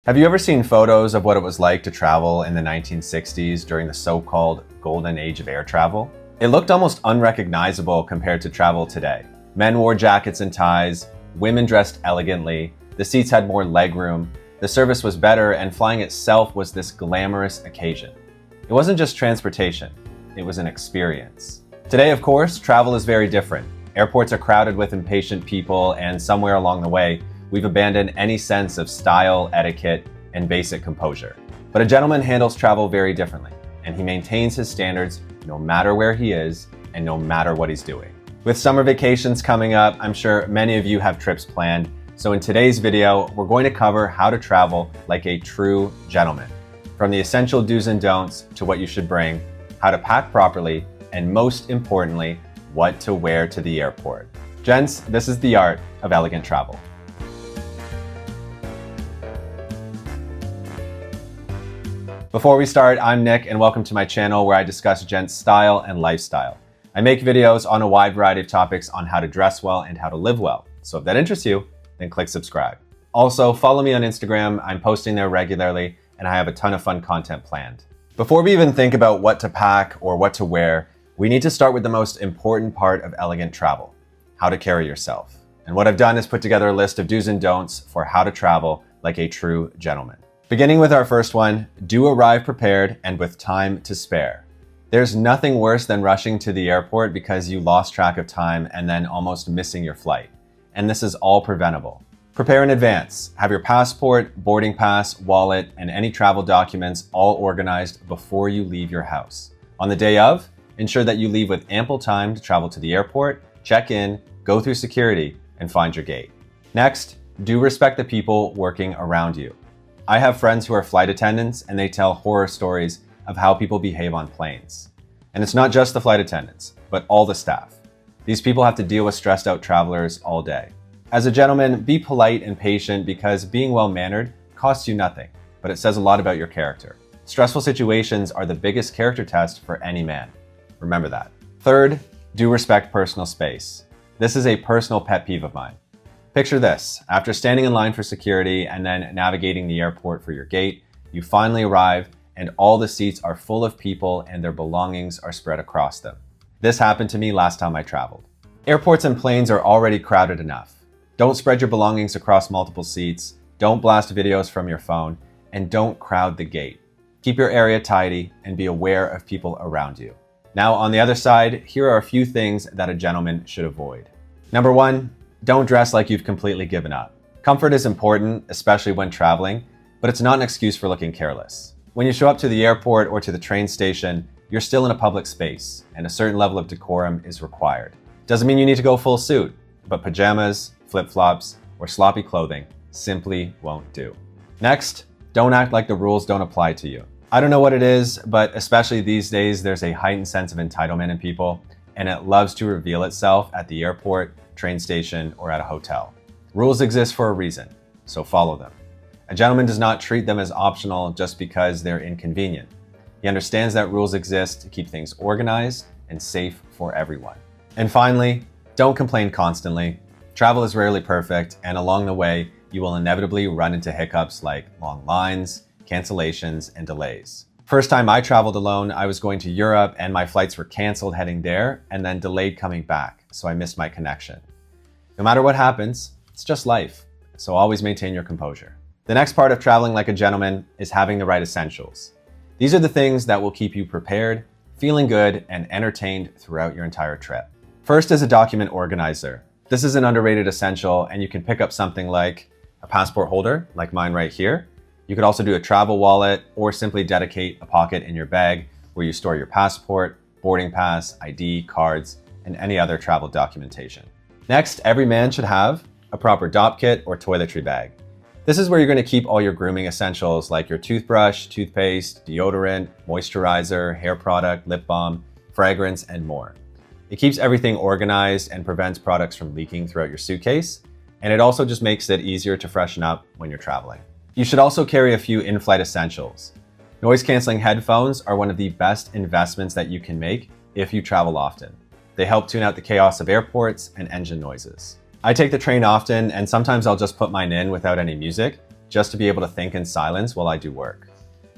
Have you ever seen photos of what it was like to travel in the 1960s during the so-called golden age of air travel? It looked almost unrecognizable compared to travel today. Men wore jackets and ties, women dressed elegantly, the seats had more legroom, the service was better, and flying itself was this glamorous occasion. It wasn't just transportation, it was an experience. Today, of course, travel is very different. Airports are crowded with impatient people, and somewhere along the way, we've abandoned any sense of style, etiquette, and basic composure. But a gentleman handles travel very differently, and he maintains his standards no matter where he is and no matter what he's doing. With summer vacations coming up, I'm sure many of you have trips planned. So in today's video, we're going to cover how to travel like a true gentleman. From the essential do's and don'ts to what you should bring, how to pack properly, and most importantly, what to wear to the airport. Gents, this is the art of elegant travel. Before we start, I'm Nick and welcome to my channel where I discuss Gent's style and lifestyle. I make videos on a wide variety of topics on how to dress well and how to live well. So if that interests you, then click subscribe. Also, follow me on Instagram. I'm posting there regularly and I have a ton of fun content planned. Before we even think about what to pack or what to wear, we need to start with the most important part of elegant travel, how to carry yourself. And what I've done is put together a list of do's and don'ts for how to travel like a true gentleman. Beginning with our first one, do arrive prepared and with time to spare. There's nothing worse than rushing to the airport because you lost track of time and then almost missing your flight. And this is all preventable. Prepare in advance. Have your passport, boarding pass, wallet, and any travel documents all organized before you leave your house. On the day of, ensure that you leave with ample time to travel to the airport, check in, go through security, and find your gate. Next, do respect the people working around you. I have friends who are flight attendants and they tell horror stories of how people behave on planes. And it's not just the flight attendants, but all the staff. These people have to deal with stressed out travelers all day. As a gentleman, be polite and patient because being well-mannered costs you nothing, but it says a lot about your character. Stressful situations are the biggest character test for any man. Remember that. Third, do respect personal space. This is a personal pet peeve of mine. Picture this, after standing in line for security and then navigating the airport for your gate, you finally arrive and all the seats are full of people and their belongings are spread across them. This happened to me last time I traveled. Airports and planes are already crowded enough. Don't spread your belongings across multiple seats, don't blast videos from your phone, and don't crowd the gate. Keep your area tidy and be aware of people around you. Now on the other side, here are a few things that a gentleman should avoid. Number one, don't dress like you've completely given up. Comfort is important, especially when traveling, but it's not an excuse for looking careless. When you show up to the airport or to the train station, you're still in a public space, and a certain level of decorum is required. Doesn't mean you need to go full suit, but pajamas, flip-flops, or sloppy clothing simply won't do. Next, don't act like the rules don't apply to you. I don't know what it is, but especially these days, there's a heightened sense of entitlement in people, and it loves to reveal itself at the airport, train station, or at a hotel. Rules exist for a reason, so follow them. A gentleman does not treat them as optional just because they're inconvenient. He understands that rules exist to keep things organized and safe for everyone. And finally, don't complain constantly. Travel is rarely perfect, and along the way, you will inevitably run into hiccups like long lines, cancellations, and delays. First time I traveled alone, I was going to Europe and my flights were canceled heading there and then delayed coming back, so I missed my connection. No matter what happens, it's just life, so always maintain your composure. The next part of traveling like a gentleman is having the right essentials. These are the things that will keep you prepared, feeling good, and entertained throughout your entire trip. First is a document organizer. This is an underrated essential, and you can pick up something like a passport holder, like mine right here. You could also do a travel wallet or simply dedicate a pocket in your bag where you store your passport, boarding pass, ID, cards, and any other travel documentation. Next, every man should have a proper dop kit or toiletry bag. This is where you're going to keep all your grooming essentials like your toothbrush, toothpaste, deodorant, moisturizer, hair product, lip balm, fragrance, and more. It keeps everything organized and prevents products from leaking throughout your suitcase, and it also just makes it easier to freshen up when you're traveling. You should also carry a few in-flight essentials. Noise-canceling headphones are one of the best investments that you can make if you travel often. They help tune out the chaos of airports and engine noises. I take the train often, and sometimes I'll just put mine in without any music, just to be able to think in silence while I do work.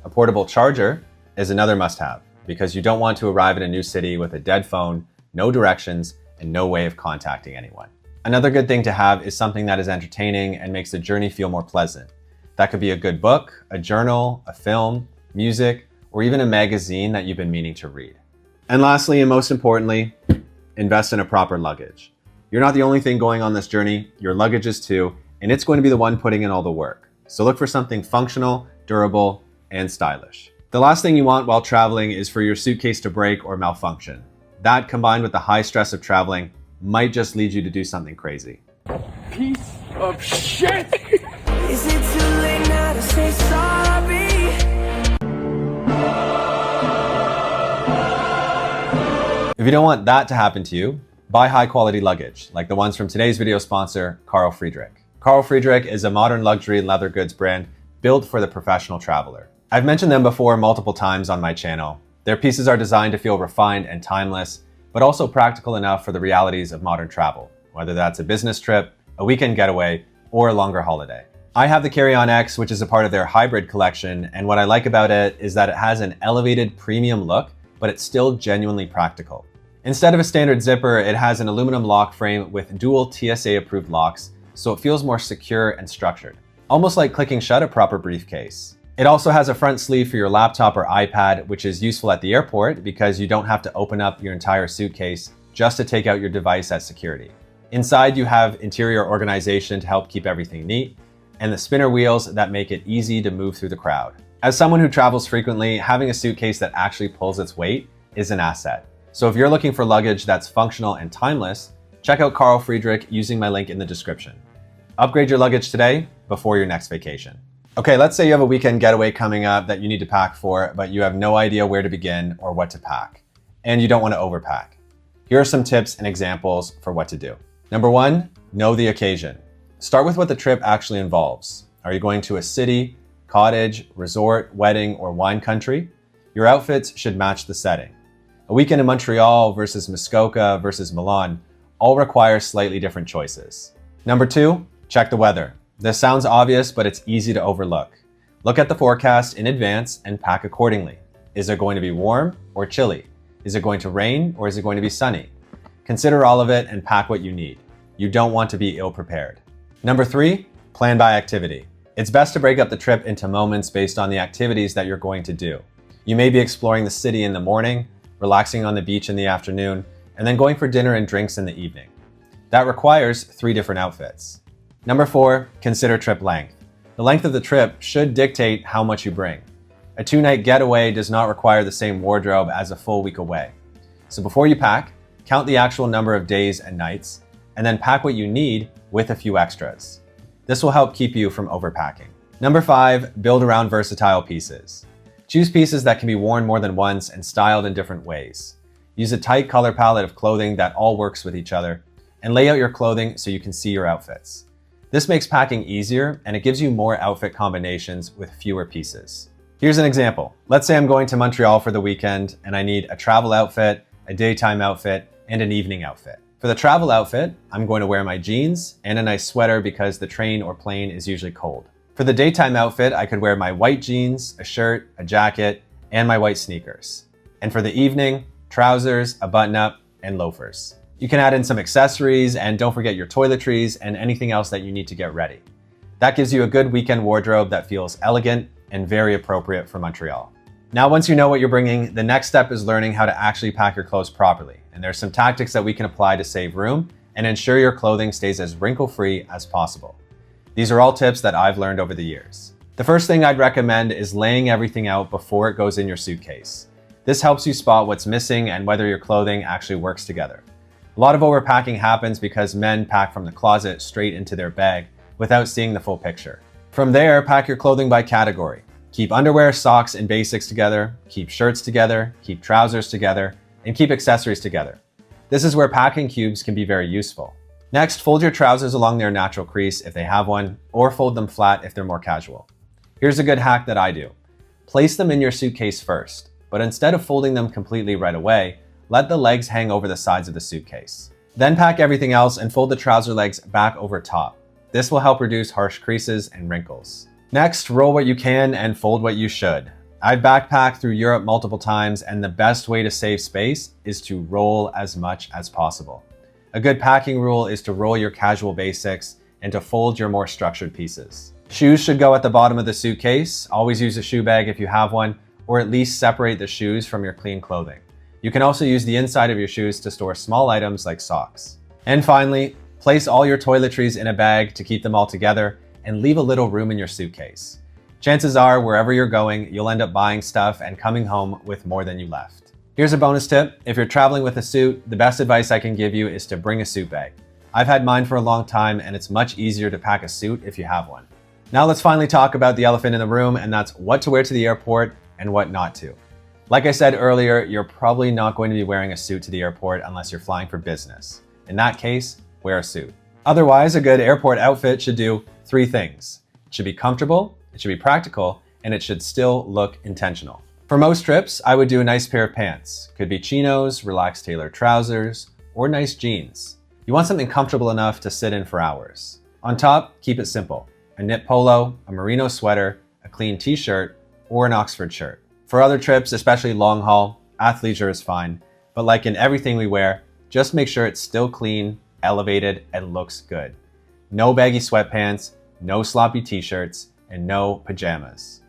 A portable charger is another must-have because you don't want to arrive in a new city with a dead phone, no directions, and no way of contacting anyone. Another good thing to have is something that is entertaining and makes the journey feel more pleasant. That could be a good book, a journal, a film, music, or even a magazine that you've been meaning to read. And lastly, and most importantly, invest in a proper luggage. You're not the only thing going on this journey, your luggage is too, and it's going to be the one putting in all the work. So look for something functional, durable, and stylish. The last thing you want while traveling is for your suitcase to break or malfunction. That, combined with the high stress of traveling, might just lead you to do something crazy. Piece of shit! Is it too late now to say sorry? If you don't want that to happen to you, buy high quality luggage, like the ones from today's video sponsor, Friedrik. Friedrik is a modern luxury leather goods brand built for the professional traveler. I've mentioned them before multiple times on my channel. Their pieces are designed to feel refined and timeless, but also practical enough for the realities of modern travel, whether that's a business trip, a weekend getaway, or a longer holiday. I have the Carry-On X, which is a part of their hybrid collection, and what I like about it is that it has an elevated premium look, but it's still genuinely practical. Instead of a standard zipper, it has an aluminum lock frame with dual TSA-approved locks, so it feels more secure and structured, almost like clicking shut a proper briefcase. It also has a front sleeve for your laptop or iPad, which is useful at the airport because you don't have to open up your entire suitcase just to take out your device at security. Inside, you have interior organization to help keep everything neat, and the spinner wheels that make it easy to move through the crowd. As someone who travels frequently, having a suitcase that actually pulls its weight is an asset. So if you're looking for luggage that's functional and timeless, check out Friedrik using my link in the description. Upgrade your luggage today before your next vacation. Okay, let's say you have a weekend getaway coming up that you need to pack for, but you have no idea where to begin or what to pack, and you don't want to overpack. Here are some tips and examples for what to do. Number 1, know the occasion. Start with what the trip actually involves. Are you going to a city, cottage, resort, wedding, or wine country? Your outfits should match the setting. A weekend in Montreal versus Muskoka versus Milan all require slightly different choices. Number 2, check the weather. This sounds obvious, but it's easy to overlook. Look at the forecast in advance and pack accordingly. Is it going to be warm or chilly? Is it going to rain or is it going to be sunny? Consider all of it and pack what you need. You don't want to be ill-prepared. Number 3, plan by activity. It's best to break up the trip into moments based on the activities that you're going to do. You may be exploring the city in the morning, relaxing on the beach in the afternoon, and then going for dinner and drinks in the evening. That requires 3 different outfits. Number 4, consider trip length. The length of the trip should dictate how much you bring. A 2-night getaway does not require the same wardrobe as a full week away. So before you pack, count the actual number of days and nights, and then pack what you need with a few extras. This will help keep you from overpacking. Number 5, build around versatile pieces. Choose pieces that can be worn more than once and styled in different ways. Use a tight color palette of clothing that all works with each other, and lay out your clothing so you can see your outfits. This makes packing easier and it gives you more outfit combinations with fewer pieces. Here's an example. Let's say I'm going to Montreal for the weekend and I need a travel outfit, a daytime outfit, and an evening outfit. For the travel outfit, I'm going to wear my jeans and a nice sweater because the train or plane is usually cold. For the daytime outfit, I could wear my white jeans, a shirt, a jacket, and my white sneakers. And for the evening, trousers, a button-up, and loafers. You can add in some accessories and don't forget your toiletries and anything else that you need to get ready. That gives you a good weekend wardrobe that feels elegant and very appropriate for Montreal. Now, once you know what you're bringing, the next step is learning how to actually pack your clothes properly. And there's some tactics that we can apply to save room and ensure your clothing stays as wrinkle-free as possible. These are all tips that I've learned over the years. The first thing I'd recommend is laying everything out before it goes in your suitcase. This helps you spot what's missing and whether your clothing actually works together. A lot of overpacking happens because men pack from the closet straight into their bag without seeing the full picture. From there, pack your clothing by category. Keep underwear, socks, and basics together, keep shirts together, keep trousers together, and keep accessories together. This is where packing cubes can be very useful. Next, fold your trousers along their natural crease if they have one, or fold them flat if they're more casual. Here's a good hack that I do. Place them in your suitcase first, but instead of folding them completely right away, let the legs hang over the sides of the suitcase. Then pack everything else and fold the trouser legs back over top. This will help reduce harsh creases and wrinkles. Next, roll what you can and fold what you should. I've backpacked through Europe multiple times, and the best way to save space is to roll as much as possible. A good packing rule is to roll your casual basics and to fold your more structured pieces. Shoes should go at the bottom of the suitcase. Always use a shoe bag if you have one, or at least separate the shoes from your clean clothing. You can also use the inside of your shoes to store small items like socks. And finally, place all your toiletries in a bag to keep them all together and leave a little room in your suitcase. Chances are, wherever you're going, you'll end up buying stuff and coming home with more than you left. Here's a bonus tip. If you're traveling with a suit, the best advice I can give you is to bring a suit bag. I've had mine for a long time, and it's much easier to pack a suit if you have one. Now let's finally talk about the elephant in the room, and that's what to wear to the airport and what not to. Like I said earlier, you're probably not going to be wearing a suit to the airport unless you're flying for business. In that case, wear a suit. Otherwise, a good airport outfit should do 3 things. It should be comfortable, it should be practical, and it should still look intentional. For most trips, I would do a nice pair of pants. Could be chinos, relaxed tailored trousers, or nice jeans. You want something comfortable enough to sit in for hours. On top, keep it simple. A knit polo, a merino sweater, a clean t-shirt, or an Oxford shirt. For other trips, especially long haul, athleisure is fine, but like in everything we wear, just make sure it's still clean, elevated, and looks good. No baggy sweatpants, no sloppy t-shirts, and no pajamas.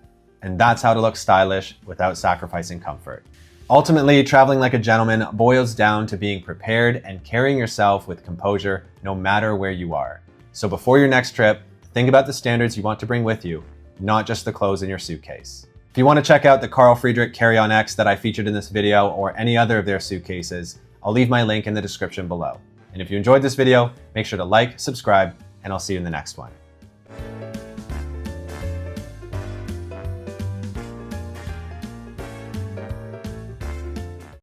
And that's how to look stylish without sacrificing comfort. Ultimately, traveling like a gentleman boils down to being prepared and carrying yourself with composure no matter where you are. So before your next trip, think about the standards you want to bring with you, not just the clothes in your suitcase. If you want to check out the Friedrik Carry-On X that I featured in this video or any other of their suitcases, I'll leave my link in the description below. And if you enjoyed this video, make sure to like, subscribe, and I'll see you in the next one.